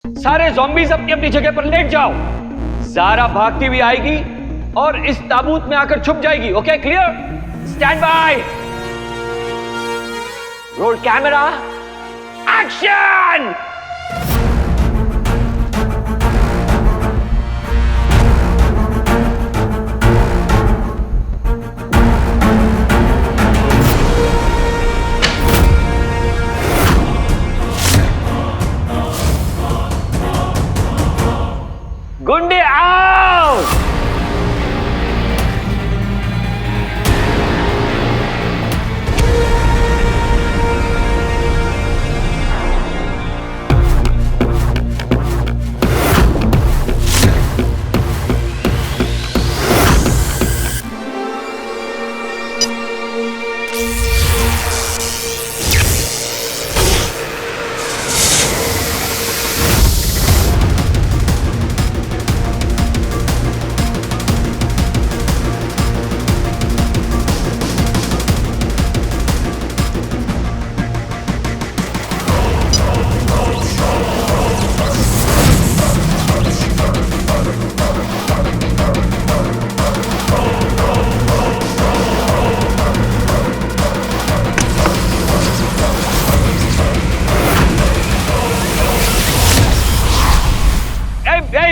सारे ज़ॉम्बीज़ अपनी अपनी जगह पर लेट जाओ। ज़ारा भागती हुई आएगी और इस ताबूत में आकर छुप जाएगी। Okay, clear? Stand by. Roll camera, action. गुंडे आओ।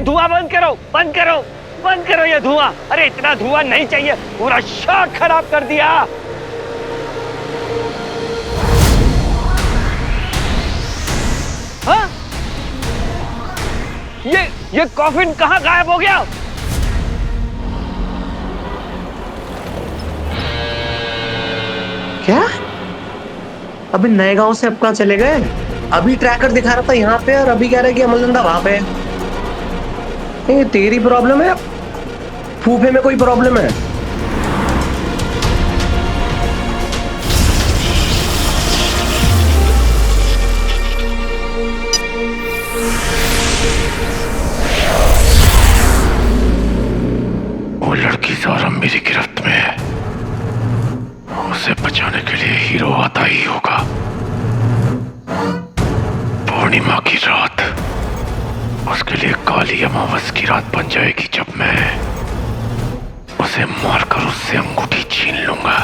धुआं बंद करो, बंद करो, बंद करो ये धुआं। अरे इतना धुआं नहीं चाहिए, पूरा शॉट खराब कर दिया। हाँ? ये कॉफिन कहाँ गायब हो गया? क्या? अभी नए गांव से अब कहाँ चले गए? अभी ट्रैकर दिखा रहा था यहाँ पे और अभी कह रहे कि अमलनंदा वहां पे है। ये तेरी प्रॉब्लम है, फूफे में कोई प्रॉब्लम है? वो लड़की ज़ारा मेरी गिरफ्त में है। उसे बचाने के लिए हीरो आता ही होगा। पूर्णिमा की रात उसके लिए काली अमावस की रात बन जाएगी जब मैं उसे मारकर उससे अंगूठी छीन लूंगा।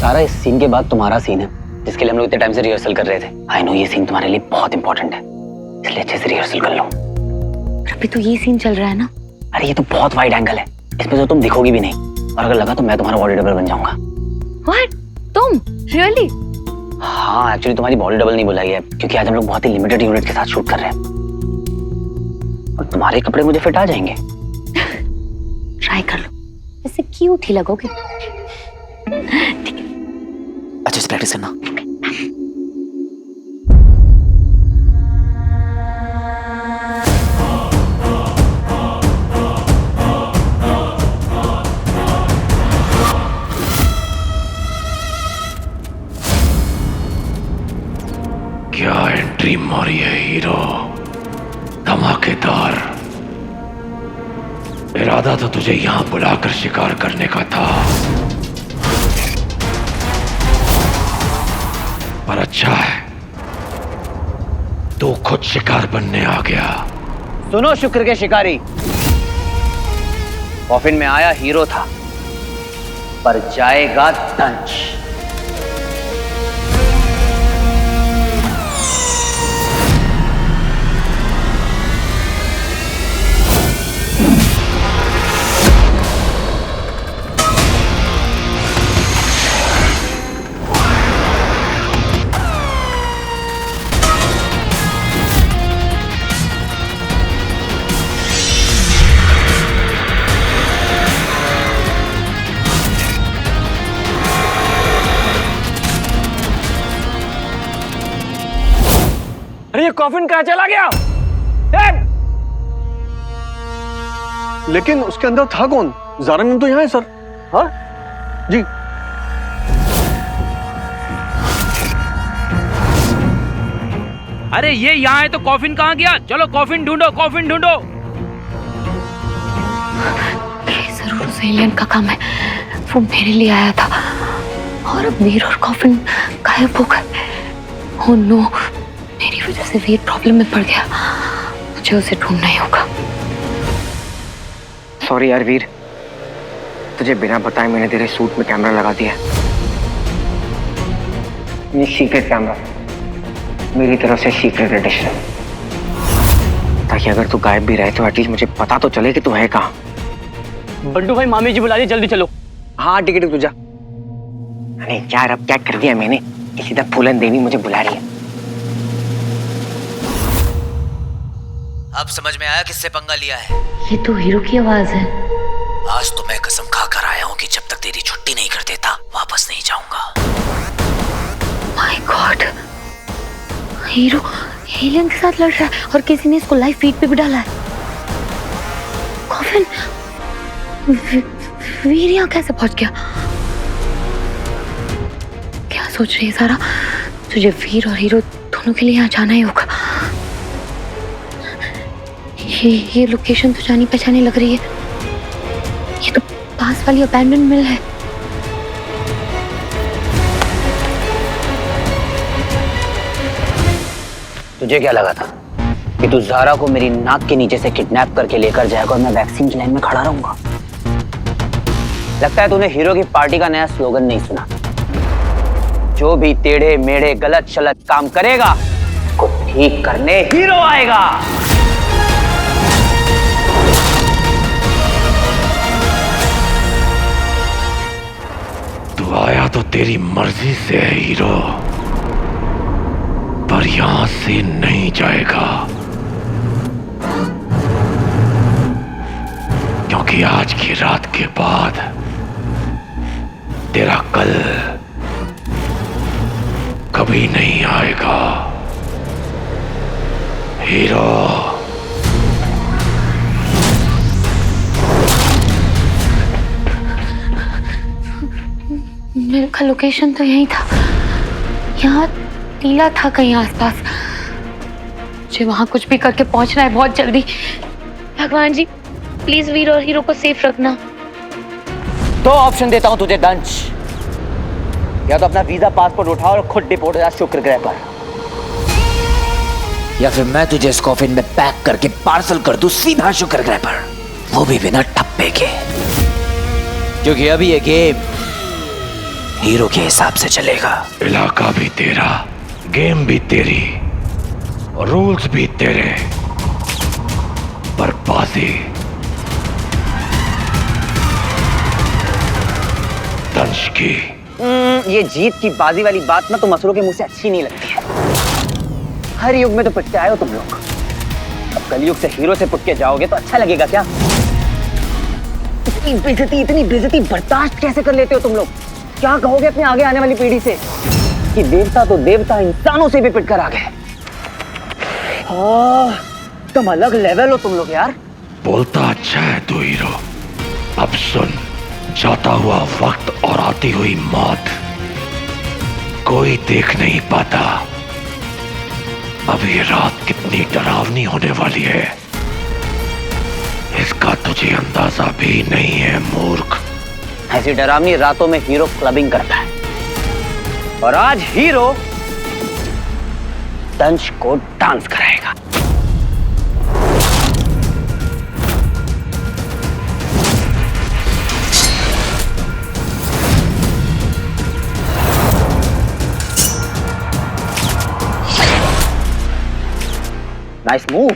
सारा इस सीन के बाद तुम्हारा सीन है, जिसके लिए हम लोग इतने टाइम से रिहर्सल कर रहे थे। आई नो ये सीन तुम्हारे लिए बहुत इंपॉर्टेंट है, इसलिए अच्छे से रिहर्सल कर लो। अभी तो ये सीन चल रहा है ना। अरे ये तो बहुत वाइड एंगल है, इसमें तो तुम दिखोगी भी नहीं, और अगर लगा तो मैं तुम्हारा बॉडी डबल बन जाऊंगा। What? तुम? Really? हाँ, एक्चुअली तुम्हारी बॉडी डबल नहीं बुलाई है, क्योंकि आज हम लोग बहुत ही लिमिटेड यूनिट के साथ शूट कर रहे हैं, और तुम्हारे कपड़े मुझे फिट आ जाएंगे। ट्राई कर लो, इससे क्यूट ही लगोगे। ठीक है, अच्छे से प्रैक्टिस करना। क्या एंट्री मारी है हीरो, धमाकेदार। इरादा तो तुझे यहां बुलाकर शिकार करने का था, पर अच्छा है तू खुद शिकार बनने आ गया। सुनो शुक्र के शिकारी, कॉफिन में आया हीरो था, पर जाएगा दंश। अरे ये कॉफिन कहाँ चला गया? लेकिन उसके अंदर था कौन? ज़ारा तो यहाँ है सर। हाँ जी। अरे ये यहाँ है तो कॉफिन कहाँ गया? चलो कॉफिन ढूंढो, कॉफिन ढूंढो। ये जरूर उस एलियन का काम है। वो मेरे लिए आया था और अब वीर और कॉफिन गायब हो गए। ओह नो, मेरी वजह से वीर प्रॉब्लम में पड़ गया। मुझे उसे ढूंढना ही होगा। सॉरी यार वीर, तुझे बिना बताए मैंने तेरे सूट में कैमरा लगा दिया। ये सीक्रेट कैमरा, मेरी तरफ से सीक्रेट एडिशन, ताकि अगर तू गायब भी रहे तो एटलीस्ट मुझे पता तो चले कि तू है कहाँ। बंटू भाई मामी जी बुला रही, जल्दी चलो। हाँ टिकट तुझा। अरे यार अब क्या कर दिया मैंने, किसी तरह फूलन देवी मुझे बुला रही है। अब समझ में आया किससे पंगा लिया है। ये तो हीरो की आवाज है। आज तो मैं कसम खा कर आया हूँ कि जब तक तेरी छुट्टी नहीं कर देता वापस नहीं जाऊंगा। माय गॉड, हीरो एलियन के साथ लड़ रहा है और किसी ने इसको लाइव फीड पे भी डाला है। कॉफिन, वीर यहाँ कैसे पहुंच गया? क्या सोच रही है सारा? तुझे वीर और हीरो दोनों के लिए यहाँ जाना ही होगा। ये लोकेशन तो जानी पहचानी लग रही है। ये तो पास वाली अबैंडन मिल है। तुझे क्या लगा था कि तू ज़ारा को मेरी नाक के नीचे से किडनैप करके लेकर जाएगा और मैं वैक्सीन की लाइन में खड़ा रहूंगा? लगता है तूने हीरो की पार्टी का नया स्लोगन नहीं सुना। जो भी टेढ़े मेढ़े गलत शलत काम करेगा को ठीक करने हीरो आएगा। तू आया तो तेरी मर्जी से है हीरो, पर यहां से नहीं जाएगा, क्योंकि आज की रात के बाद तेरा कल कभी नहीं आएगा हीरो। मेरे का लोकेशन तो यही था। यहाँ टीला था कहीं आसपास। मुझे वहां कुछ भी करके पहुंचना है बहुत जल्दी। भगवान जी प्लीज वीर और हीरो को सेफ रखना। दो ऑप्शन देता हूं तुझे दंश, या तो अपना वीजा पासपोर्ट उठाओ और खुद डिपोर्ट हो जा शुक्र ग्रह पर, या फिर मैं तुझे इस कॉफिन में पैक करके पार्सल कर दूं सीधा शुक्र ग्रह पर, वो भी बिना ठप्पे के, क्योंकि अभी ये गेम हीरो के हिसाब से चलेगा। इलाका भी तेरा, गेम भी तेरी, रूल्स भी तेरे, पर बाजी दंश की। ये जीत की बाजी वाली बात ना तो मसलों के मुंह से अच्छी नहीं लगती है। हर युग में तो पिटते आए हो तुम लोग, अब कलयुग से हीरो से पुट के जाओगे तो अच्छा लगेगा क्या? इतनी बेइज्जती बर्दाश्त कैसे कर लेते हो तुम लोग? क्या कहोगे अपने आगे आने वाली पीढ़ी से कि देवता तो देवता इंसानों से भी पिट कर आ गए? तुम अलग लेवल हो तुम लोग यार। बोलता अच्छा है तू हीरो। अब सुन, जाता हुआ वक्त और आती हुई मौत कोई देख नहीं पाता। अब ये रात कितनी डरावनी होने वाली है इसका तुझे अंदाजा भी नहीं है मूर्ख। ऐसी डरावनी रातों में हीरो क्लबिंग करता है, और आज हीरो दंश को डांस कराएगा। Nice move.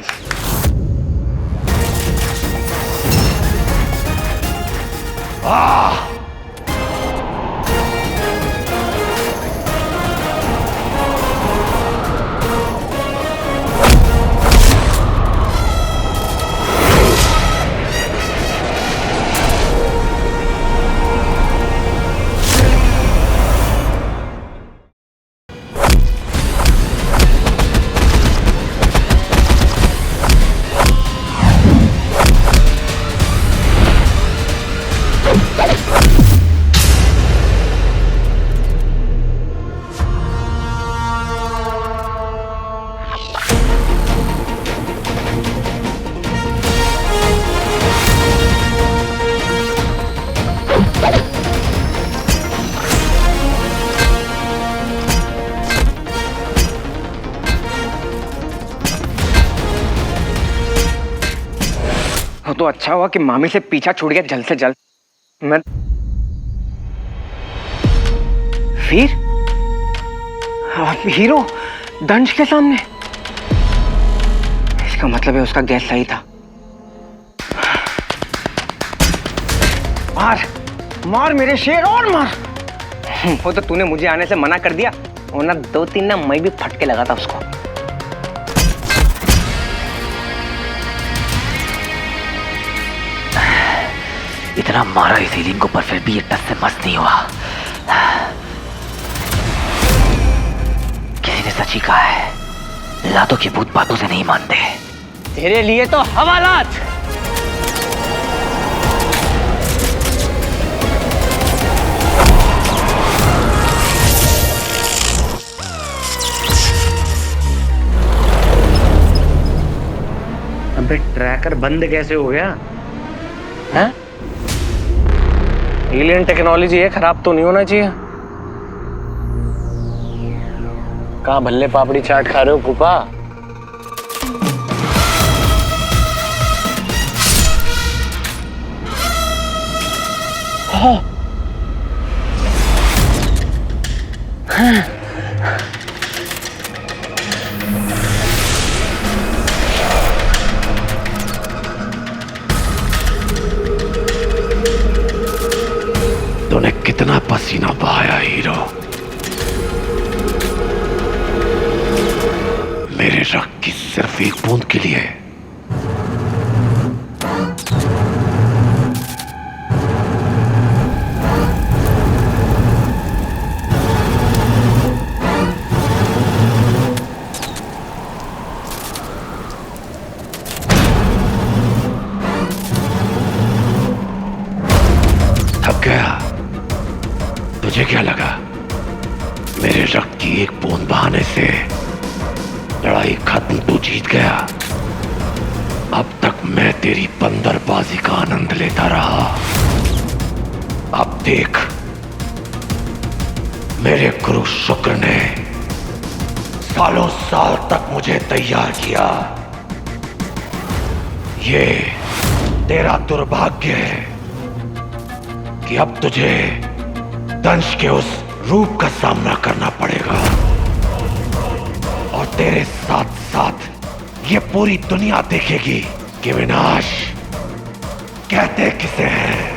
अच्छा हुआ कि मामी से पीछा छूट गया जल्द से जल्द। मैं फिर हीरो दंश के सामने, इसका मतलब है उसका गैस सही था। मार मार मेरे शेर, और मार। वो तो तूने मुझे आने से मना कर दिया, वरना 2-3 ना मैं भी फटके लगा था उसको। इतना मारा इस एलियन को पर फिर भी ये टस से मस नहीं हुआ। किसी ने सच ही कहा है, लातों के भूत बातों से नहीं मानते। तेरे लिए तो हवालात। अबे ट्रैकर बंद कैसे हो गया? हैं? एलियन टेक्नोलॉजी है, खराब तो नहीं होना चाहिए। कहाँ भल्ले पापड़ी चाट खा रहे हो फूफा? तूने कितना पसीना बहाया हीरो, मेरे रक्त की सिर्फ एक बूंद के लिए। थक गया? तुझे क्या लगा मेरे रक्त की एक बूंद बहाने से लड़ाई खत्म, तू जीत गया? अब तक मैं तेरी बंदरबाजी का आनंद लेता रहा। अब देख, मेरे गुरु शुक्र ने सालों साल तक मुझे तैयार किया। ये तेरा दुर्भाग्य है कि अब तुझे दंश के उस रूप का सामना करना पड़ेगा, और तेरे साथ साथ ये पूरी दुनिया देखेगी कि विनाश कहते किसे हैं।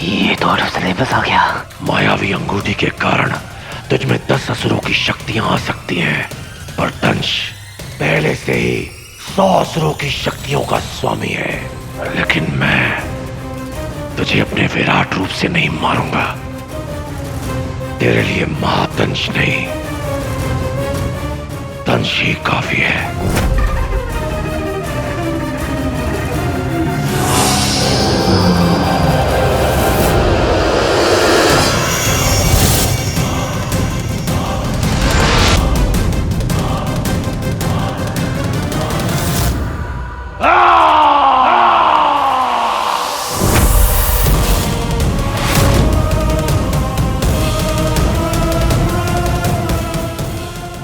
ये तो सिलेबस आ गया। मायावी अंगूठी के कारण तुझ में 10 असुरों की शक्तियां आ सकती हैं, पर दंश पहले से ही 100 असुरों की शक्तियों का स्वामी है। लेकिन मैं तुझे अपने विराट रूप से नहीं मारूंगा। तेरे लिए महादंश नहीं, दंश ही काफी है।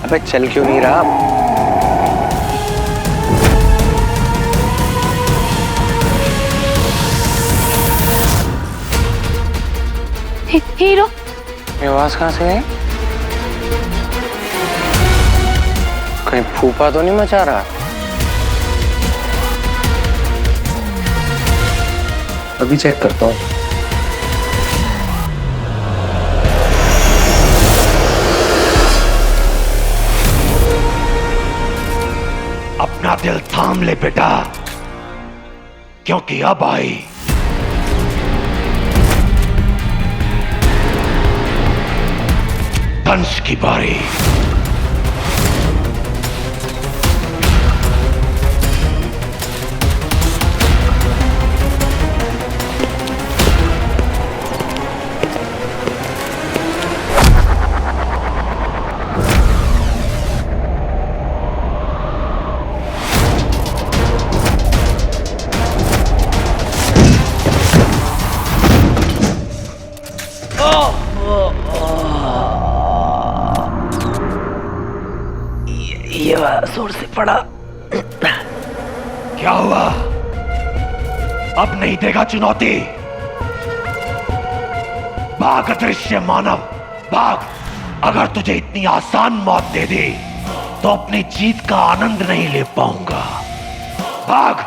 अबे चल क्यों नहीं रहा? हीरो, ये आवाज कहाँ से है? कहीं फूफा तो नहीं मचा रहा? अभी चेक करता हूँ। अपना दिल थाम ले बेटा, क्योंकि अब आई दंश की बारी। ये जोर से पड़ा। क्या हुआ? अब नहीं देगा चुनौती? भाग अदृश्य मानव, भाग। अगर तुझे इतनी आसान मौत दे दी तो अपनी जीत का आनंद नहीं ले पाऊंगा। भाग।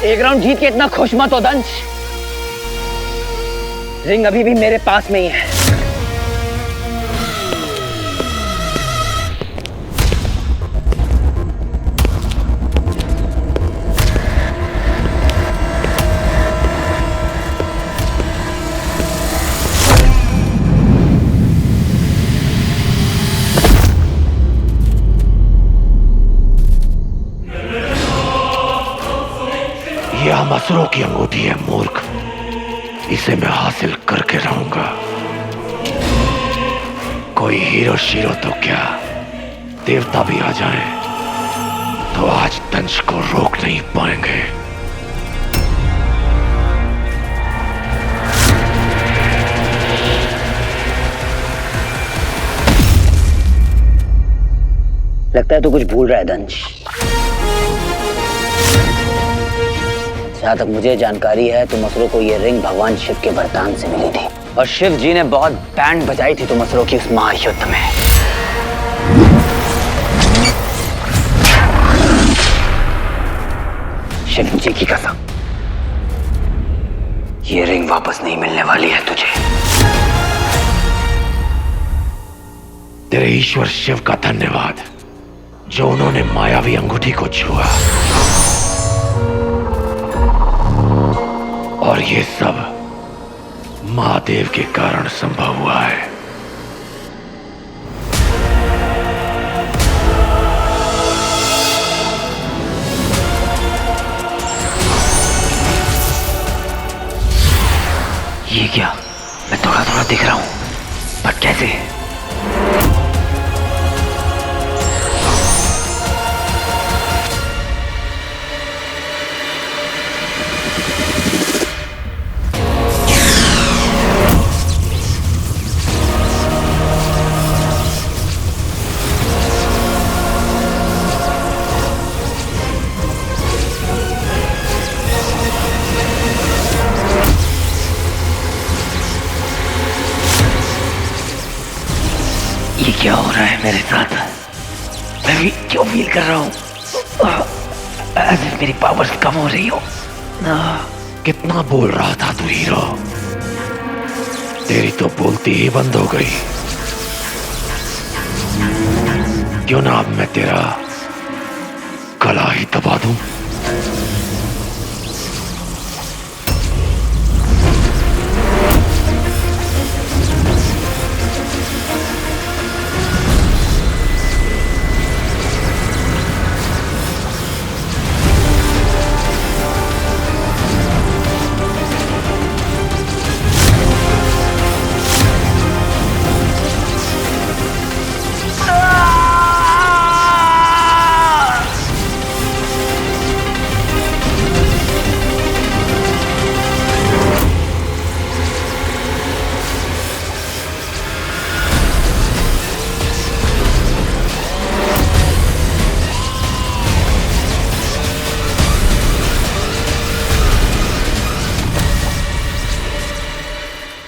एक राउंड जीत के इतना खुश मत हो दंश। रिंग अभी भी मेरे पास में ही है। यह मसरों की अंगूठी है मूर्ख, इसे मैं हासिल करके रहूंगा। कोई हीरो शीरो तो क्या, देवता भी आ जाए तो आज दंश को रोक नहीं पाएंगे। लगता है तू कुछ भूल रहा है दंश। जहां तक मुझे जानकारी है तो मसरों को ये रिंग भगवान शिव के वरदान से मिली थी और शिव जी ने बहुत बैंड बजाई थी तो मसरों की उस महायुद्ध में। शिव जी की कसम, ये रिंग वापस नहीं मिलने वाली है तुझे। तेरे ईश्वर शिव का धन्यवाद जो उन्होंने मायावी अंगूठी को छुआ, और ये सब महादेव के कारण संभव हुआ है। ये क्या? मैं थोड़ा थोड़ा दिख रहा हूं, पर कैसे? ये क्या हो रहा है मेरे साथ? मैं भी क्यों फील कर रहा हूँ ऐसे मेरी पावर्स कम हो रही हो। कितना बोल रहा था तू हीरो, तेरी तो बोलती ही बंद हो गई। क्यों ना अब मैं तेरा गला ही दबा दूं?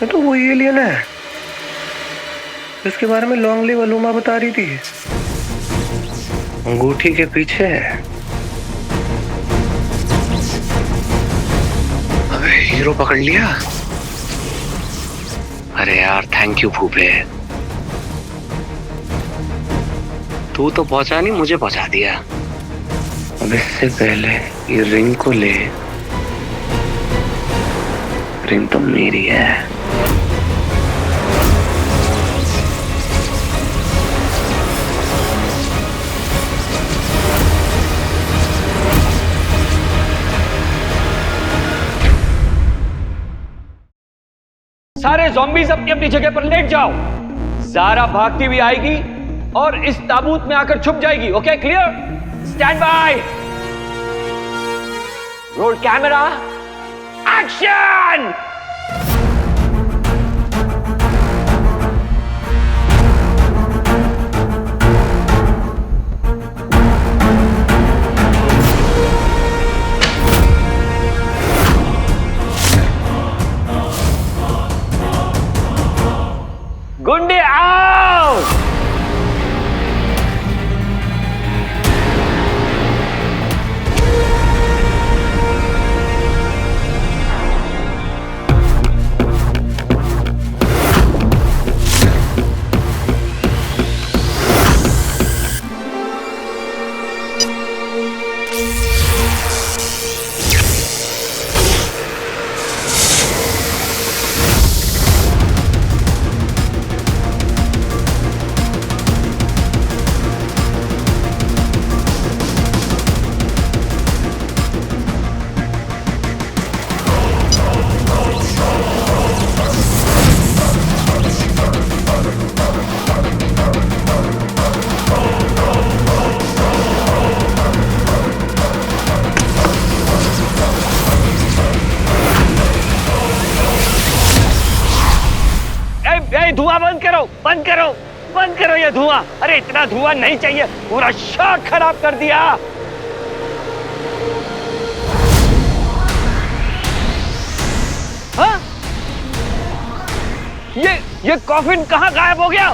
ये तो वही एलियन है जिसके बारे में लॉन्गली वलूमा बता रही थी। अंगूठी के पीछे है। हीरो पकड़ लिया। अरे यार थैंक यू फूफे, तू तो पहुंचा नहीं, मुझे पहुंचा दिया। अब इससे पहले ये रिंग को ले, रिंग तो मेरी है। सारे ज़ॉम्बीज़ अपनी अपनी जगह पर लेट जाओ। ज़ारा भागती हुई आएगी और इस ताबूत में आकर छुप जाएगी। Okay clear? Stand by. Roll camera, action. गुंडे आओ। धुआं बंद करो, बंद करो, बंद करो ये धुआं। अरे इतना धुआं नहीं चाहिए, पूरा शॉट खराब कर दिया। हाँ? ये कॉफिन कहाँ गायब हो गया?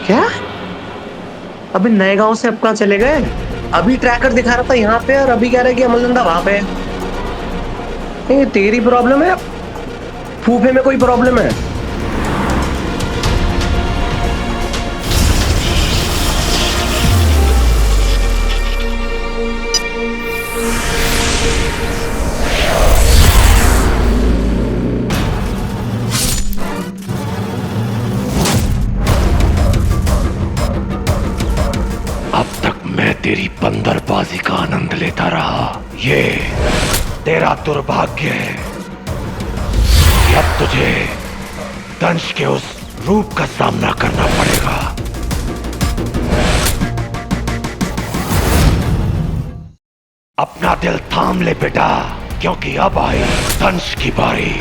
क्या? अभी नए गांव से अब कहाँ चले गए? अभी ट्रैकर दिखा रहा था यहाँ पे और अभी कह रहा है कि अमलनंदा वहां पे है। ये तेरी प्रॉब्लम है, फूफे में कोई प्रॉब्लम है? अब तक मैं तेरी बंदरबाजी का आनंद लेता रहा। ये तेरा दुर्भाग्य है कि अब तुझे दंश के उस रूप का सामना करना पड़ेगा। अपना दिल थाम ले बेटा, क्योंकि अब आई दंश की बारी।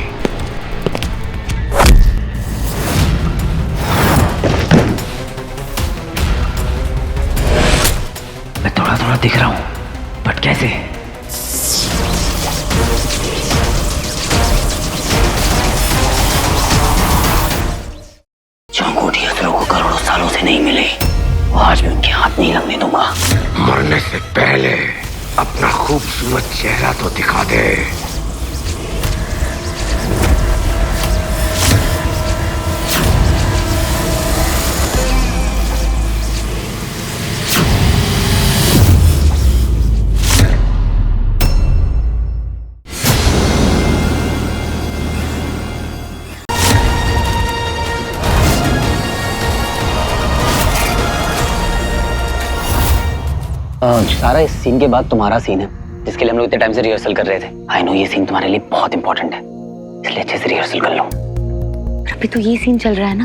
मैं थोड़ा थोड़ा दिख रहा हूं, बट कैसे? जो अंगूठी असलों को करोड़ों सालों से नहीं मिले, वो आज भी उनके हाथ नहीं लगने दूंगा। मरने से पहले अपना खूबसूरत चेहरा तो दिखा दे। सारा इस सीन के बाद तुम्हारा सीन है, जिसके लिए हम लोग इतने टाइम से रिहर्सल कर रहे थे। आई नो ये सीन तुम्हारे लिए बहुत इंपॉर्टेंट है, इसलिए अच्छे से रिहर्सल कर लो। अभी तो ये सीन चल रहा है ना,